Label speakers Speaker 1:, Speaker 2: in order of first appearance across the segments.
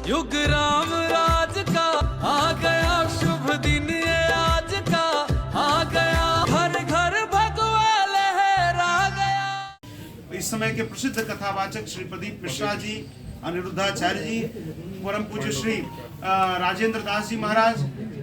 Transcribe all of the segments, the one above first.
Speaker 1: युग राम राज का आ गया, शुभ दिन ये आज का आ गया, घर घर भगवा लहरा गया।
Speaker 2: इस समय के प्रसिद्ध कथावाचक श्री प्रदीप मिश्रा जी, अनिरुद्धाचार्य जी, परम पूज्य श्री राजेंद्र दास जी महाराज,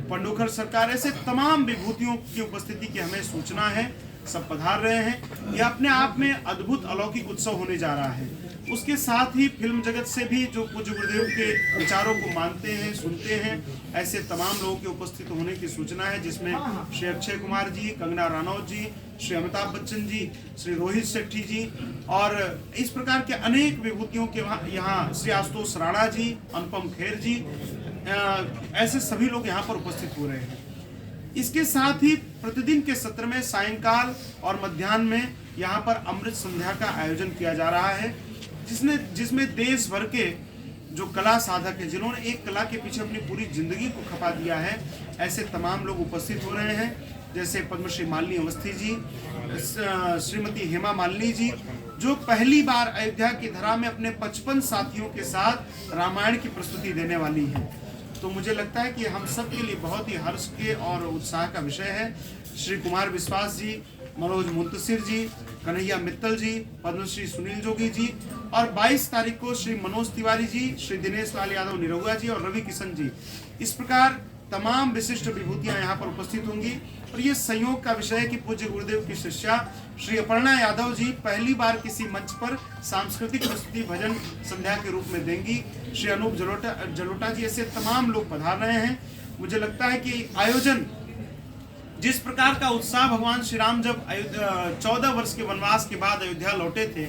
Speaker 2: पंडोखर सरकार, ऐसे तमाम विभूतियों की उपस्थिति की हमें सूचना है। सब पधार रहे हैं। यह अपने आप में अद्भुत अलौकिक उत्सव होने जा रहा है। उसके साथ ही फिल्म जगत से भी जो पूज्य गुरुदेव के विचारों को मानते हैं, सुनते हैं, ऐसे तमाम लोगों के उपस्थित होने की सूचना है, जिसमें श्री अक्षय कुमार जी, कंगना रनौत जी, श्री अमिताभ बच्चन जी, श्री रोहित शेट्टी जी और इस प्रकार के अनेक विभूतियों के यहाँ श्री आशुतोष राणा जी, अनुपम खेर जी, ऐसे सभी लोग यहाँ पर उपस्थित हो रहे हैं। इसके साथ ही प्रतिदिन के सत्र में सायंकाल और मध्याह्न में यहाँ पर अमृत संध्या का आयोजन किया जा रहा है, जिसमें देश भर के जो कला साधक हैं, जिन्होंने एक कला के पीछे अपनी पूरी जिंदगी को खपा दिया है, ऐसे तमाम लोग उपस्थित हो रहे हैं। जैसे पद्मश्री मालिनी अवस्थी जी, श्रीमती हेमा मालिनी जी, जो पहली बार अयोध्या की धरा में अपने 55 साथियों के साथ रामायण की प्रस्तुति देने वाली है। तो मुझे लगता है कि हम सब के लिए बहुत ही हर्ष के और उत्साह का विषय है। श्री कुमार विश्वास जी, मनोज मुंतसिर जी, कन्हैया मित्तल जी, पद्मश्री सुनील जोगी जी और 22 तारीख को श्री मनोज तिवारी जी, श्री दिनेश लाल यादव निरहुआ जी और रवि किशन जी, इस प्रकार तमाम विशिष्ट विभूतियां यहाँ पर उपस्थित होंगी। और ये संयोग का विषय है कि पूज्य गुरुदेव की शिष्या श्री अपर्णा यादव जी पहली बार किसी मंच पर सांस्कृतिक प्रस्तुति भजन संध्या के रूप में देंगी। श्री अनूप जलोटा जी, ऐसे तमाम लोग पधार रहे हैं। मुझे लगता है कि आयोजन, जिस प्रकार का उत्साह भगवान श्री राम जब 14 वर्ष के वनवास के बाद अयोध्या लौटे थे,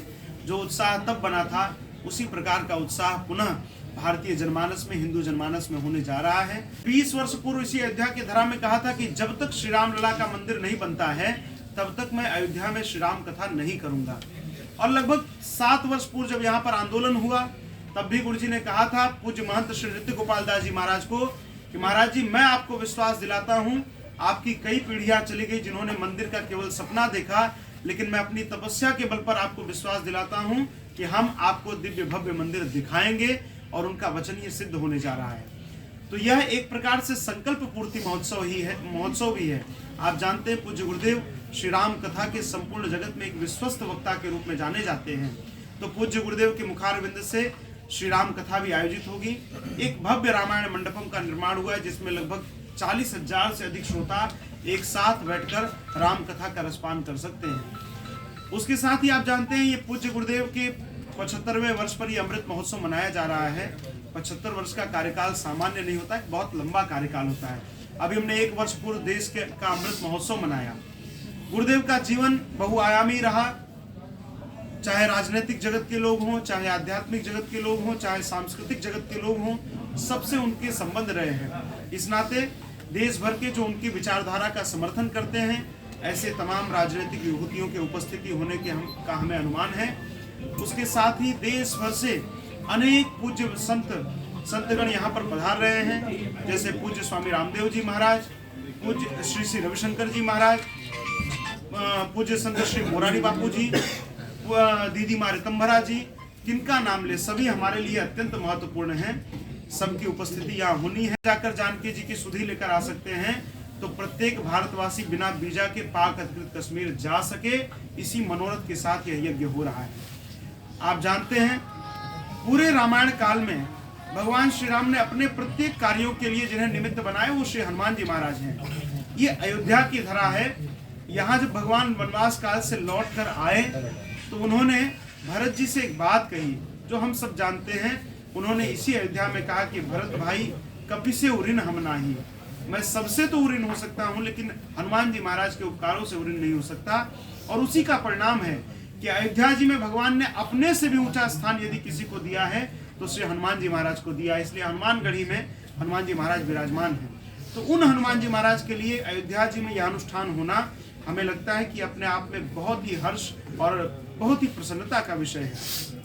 Speaker 2: जो उत्साह तब बना था, उसी प्रकार का उत्साह पुनः भारतीय जनमानस में, हिंदू जनमानस में होने जा रहा है। 20 वर्ष पूर्व इसी अयोध्या की धरा में कहा था कि जब तक श्री राम लला का मंदिर नहीं बनता है, तब तक मैं अयोध्या में श्री राम कथा नहीं करूंगा। और लगभग 7 वर्ष पूर्व जब यहाँ पर आंदोलन हुआ, तब भी गुरु जी ने कहा था पूज्य महंत श्री नृत्य गोपाल दास जी महाराज को कि महाराज जी, मैं आपको विश्वास दिलाता हूँ, आपकी कई पीढ़ियां चली गई जिन्होंने मंदिर का केवल सपना देखा, लेकिन मैं अपनी तपस्या के बल पर आपको विश्वास दिलाता हूं कि हम आपको दिव्य भव्य मंदिर दिखाएंगे और उनका वचन ये सिद्ध होने जा रहा है। तो यह एक प्रकार से संकल्प पूर्ति महोत्सव भी है। आप जानते हैं पूज्य गुरुदेव श्री राम कथा के संपूर्ण जगत में एक विश्वस्त वक्ता के रूप में जाने जाते हैं। तो पूज्य गुरुदेव के मुखारविंद से श्री राम कथा भी आयोजित होगी। एक भव्य रामायण मंडपम का निर्माण हुआ है, जिसमें लगभग 40,000 से अधिक श्रोता एक साथ बैठकर राम कथा का रसपान कर सकते हैं। उसके साथ ही आप जानते हैं ये पूज्य गुरुदेव के 75वें वर्ष पर ये अमृत महोत्सव मनाया जा रहा है। 75 वर्ष का कार्यकाल सामान्य नहीं होता है, बहुत लंबा कार्यकाल होता है। अभी हमने 1 वर्ष पूर्व देश का अमृत महोत्सव मनाया। गुरुदेव का जीवन बहुआयामी रहा, चाहे राजनीतिक जगत के लोग हों, चाहे आध्यात्मिक जगत के लोग हों, चाहे सांस्कृतिक जगत के लोग हों, सबसे उनके संबंध रहे हैं। इस नाते देश भर के जो उनकी विचारधारा का समर्थन करते हैं, ऐसे तमाम राजनीतिक विभूतियों के उपस्थिति होने के हमें अनुमान है। उसके साथ ही देश भर से अनेक पूज्य संतगण यहाँ पर पधार रहे हैं, जैसे पूज्य स्वामी रामदेव जी महाराज, पूज्य श्री श्री रविशंकर जी महाराज, पूज्य संत श्री मोरारी बापू जी, दीदी माँ रितंभरा जी, जिनका नाम ले सभी हमारे लिए अत्यंत महत्वपूर्ण हैं। सबकी उपस्थिति यहाँ होनी है। जाकर जानकी जी की सुधि लेकर आ सकते हैं, तो प्रत्येक भारतवासी बिना वीजा के पाक अधिकृत कश्मीर जा सके, इसी मनोरथ के साथ यह यज्ञ हो रहा है। आप जानते हैं पूरे रामायण काल में भगवान श्री राम ने अपने प्रत्येक कार्यों के लिए जिन्हें निमित्त बनाए, वो श्री हनुमान जी महाराज हैं। ये अयोध्या की धरा है। यहाँ जब भगवान वनवास काल से लौट कर आए, तो उन्होंने भरत जी से एक बात कही जो हम सब जानते हैं। उन्होंने इसी अयोध्या में कहा कि भरत भाई, कपि से उरिन हम नाही, मैं सबसे तो उरिन हो सकता हूं, लेकिन हनुमान जी महाराज के उपकारों से उरिन नहीं हो सकता। और उसी का परिणाम है कि अयोध्या जी में भगवान ने अपने से भी ऊंचा स्थान यदि किसी को दिया है, तो श्री हनुमान जी महाराज को दिया। इसलिए हनुमानगढ़ी में हनुमान जी महाराज विराजमान हैं। तो उन हनुमान जी महाराज के लिए अयोध्या जी में यह अनुष्ठान होना हमें लगता है कि अपने आप में बहुत ही हर्ष और बहुत ही प्रसन्नता का विषय है।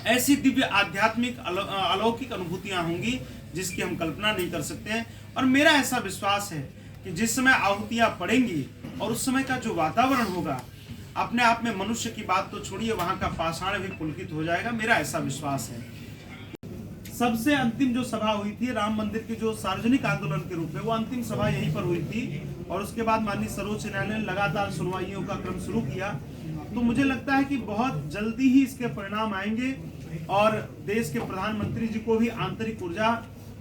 Speaker 2: ऐसी दिव्य आध्यात्मिक अलौकिक अनुभूतियां होंगी जिसकी हम कल्पना नहीं कर सकते हैं। और मेरा ऐसा विश्वास है कि जिस समय आहुतियां पड़ेंगी और उस समय का जो वातावरण होगा, अपने आप में मनुष्य की बात तो छोड़िए, वहां का पाषाण भी पुलकित हो जाएगा। मेरा ऐसा विश्वास है। सबसे अंतिम जो सभा हुई थी राम मंदिर के जो सार्वजनिक आंदोलन के रूप में, वो अंतिम सभा यहीं पर हुई थी और उसके बाद माननीय सर्वोच्च न्यायालय ने लगातार सुनवाइयों का क्रम शुरू किया। तो मुझे लगता है कि बहुत जल्दी ही इसके परिणाम आएंगे और देश के प्रधानमंत्री जी को भी आंतरिक ऊर्जा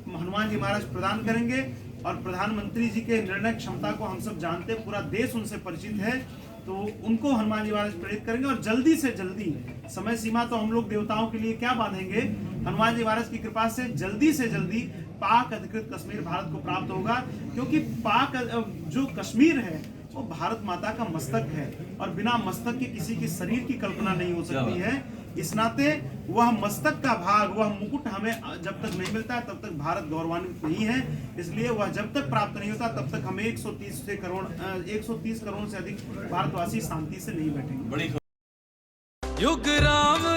Speaker 2: हनुमान जी महाराज प्रदान करेंगे और प्रधानमंत्री जी के निर्णय क्षमता को हम सब जानते हैं, पूरा देश उनसे परिचित है, तो उनको हनुमान जी महाराज प्रेरित करेंगे और जल्दी से जल्दी, समय सीमा तो हम लोग देवताओं के लिए क्या बांधेंगे, हनुमान जी महाराज की कृपा से जल्दी पाक अधिकृत कश्मीर भारत को प्राप्त होगा, क्योंकि पाक जो कश्मीर है वो भारत माता का मस्तक है और बिना मस्तक के किसी के शरीर की कल्पना नहीं हो सकती है। इस नाते वह मस्तक का भाग, वह मुकुट हमें जब तक नहीं मिलता है तब तक भारत गौरवान्वित नहीं है। इसलिए वह जब तक प्राप्त नहीं होता तब तक हम 130 करोड़ से अधिक भारतवासी शांति से नहीं बैठेंगे।
Speaker 1: युग राम